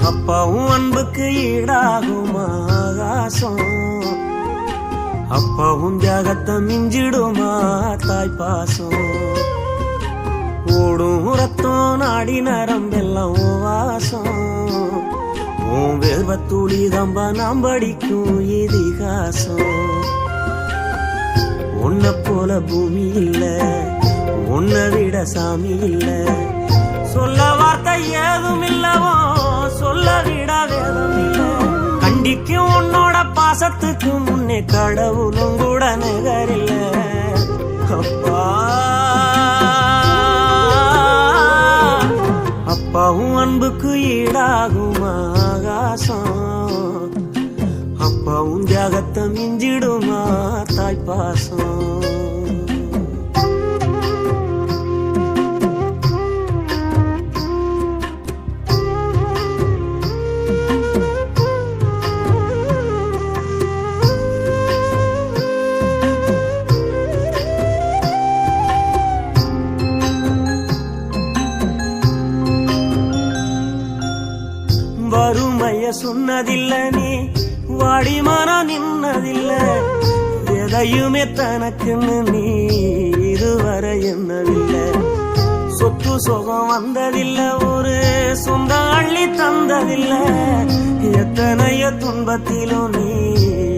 அப்பாவும் அன்புக்கு ஈடாகும் ஆகாசம், அப்பாவும் தியாகத்தை மிஞ்சிடுமா தாய்ப்பாசம். ஓடும் ரத்தம் நாடி நரம்பெல்லாம் வாசம், உன் வேர்வத்துளி தம்பா நாம் படிக்கும் இதிகாசம். உன்னை போல பூமி இல்ல, உன்னை விட சாமி இல்ல, சொல்ல வார்த்தை ஏதும் இல்லவோ சொல்ல விட வேதம் இல்ல. கண்டிக்கும் உன்னோட பாசத்துக்கு முன்னே கடவுளும் கூட நிகரில்ல. அப்பா அப்பாவும் அன்புக்கு ஈடாகும் ஆகாசம், அப்பாவும் தியாகத்தை மிஞ்சிடுமா தாய்ப்பாசம். வறுமைய சொன்னதில்ல நீ, வாடி மனம் நின்னதில்ல, எதையுமே தனக்குன்னு நீ இதுவரை என்னதில்ல. சொத்து சுகம் வந்ததில்ல, ஒரு சொந்த அள்ளி தந்ததில்ல, எத்தனைய துன்பத்திலும் நீ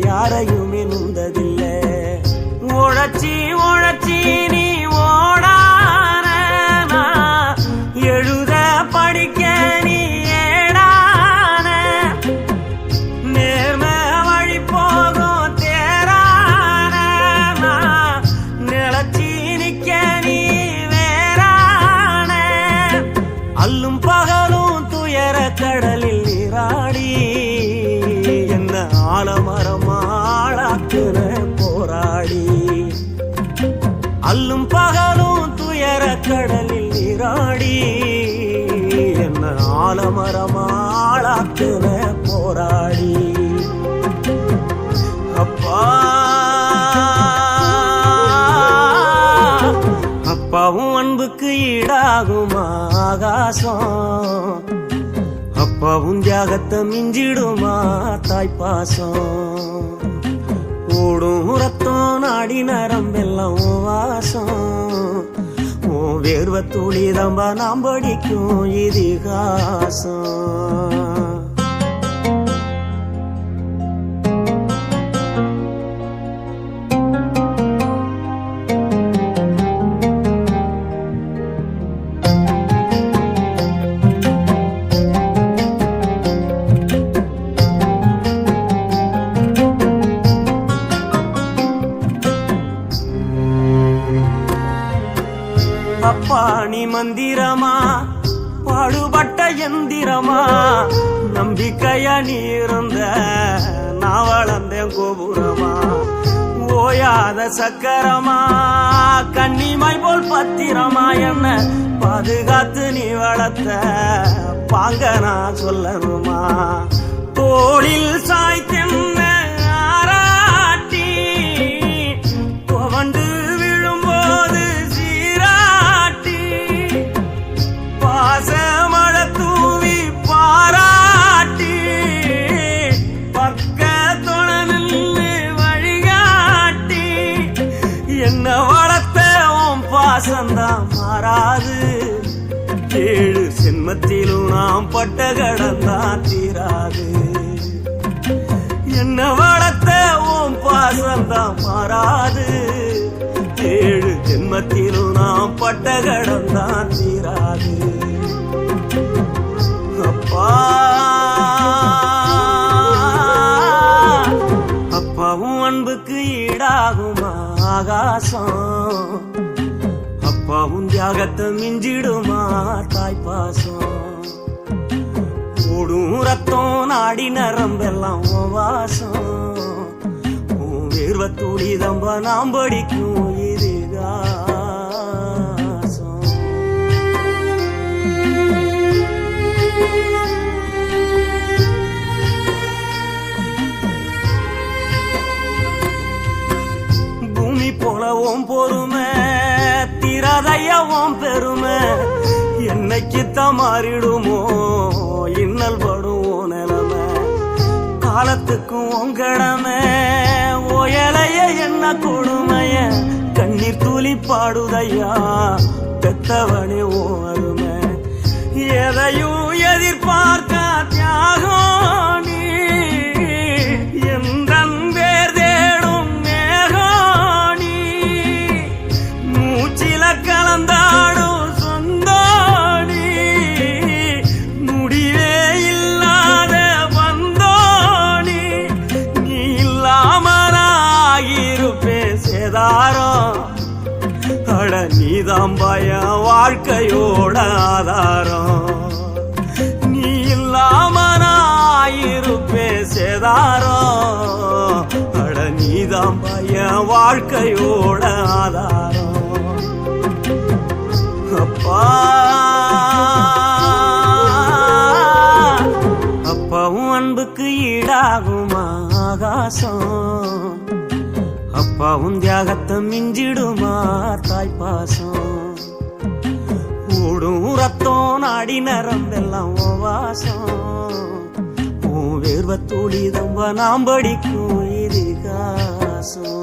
யாரையுமே நுந்ததில்ல. உழைச்சி உழைச்சி நீ ஓடான, எழுத படிக்க நீ அல்லும் பகலும் துயர கடலில் நீராடி என்ன ஆலமரமாளாக்குன போராடி. அல்லும் பகலும் துயர கடலில் நீராடி என்ன ஆலமரமாளாக்குன போராடி. அப்பா அப்பாவும் அன்புக்கு ஈடாகும் ஆகாசம், அப்பாவும் தியாகத்தை மிஞ்சிடுமா தாய்ப்பாசம். ஓடும் ரத்தம் நாடி நரம்பெல்லாம் வாசம், உன் வேர்வத்துளி தம்பா நாம் படிக்கும் இதிகாசம். அப்பா நீ மந்திரமா, பாடுபட்ட எந்திரமா, நம்பிக்கையா நீ இருந்த நான் வளர்ந்தேன் கோபுரமா. ஓயாத சக்கரமா, கன்னிமாய் போல் பத்திரமா, என்ன பாதுகாத்து நீ வளர்த்த பாங்க நான் சொல்லணுமா. தோளில் சாய்த்தென்ன ஆராட்டி, துவண்டு விழும்போது சீராட்டி, பாசமழ தூவி பாராட்டி, பக்கத்தொட நின்று வழிகாட்டி, என்ன வளர்த்த உன் பாசந்தான் மாறாது. ஏழு சென்மத்திலும் நாம் பட்ட கடந்தான் தீராது. என்ன வளர்த்த உன் பாசந்தான் மாறாது. ஏழு ஜென்மத்திலும் நாம் பட்ட கடந்தான் தீராது. அப்பா அப்பாவும் அன்புக்கு ஈடாகும் ஆகாசம், அப்பாவும் தியாகத்தை மிஞ்சிடுமா தாய்ப்பாசம். ஓடும் ரத்தம் நாடி நரம்பெல்லாம் வாசம், உன் வேர்வத்துளி தம்பா நாம் படிக்கும் இதிகாசம். பூமி போல ஓம் பொறுமை திராதையவும் பெருமை, என்னைக்குத்தான் மாறிடுமோ இன்னல் படும் காலத்துக்கும் உங்கடமை ஓயலைய என்ன கொடுமைய கண்ணீர் துளி பாடுதையா பெத்தவனே ஓருமை எதையும் எதிர்பார்க்க தியாகம் நீ எந்தன் பேர் தேடும் மேகம் நீ மூச்சில கலந்தாடும் சொந்தோணி முடிவே இல்லாத வந்தோணி நீ இல்லாமலாகிருப்பே சேதாரம் அட நீதான் பய வாழ்க்கையோட ஆதாரம் நீ இல்லாமலாயிருப்பே சேதாரம் அட நீதான் பய வாழ்க்கையோட ஆதாரம் அப்பா அப்பாவும் அன்புக்கு ஈடாகுமா ஆகாசம் அப்பாவும் தியாகத்தை மிஞ்சிடுமா தாய்ப்பாசம் ஓடும் ரத்தம் நாடி நரம்பெல்லாம் வாசம் உன் வேர்வ துளி தம்ப நாம் படிக்கும் இதிகாசம்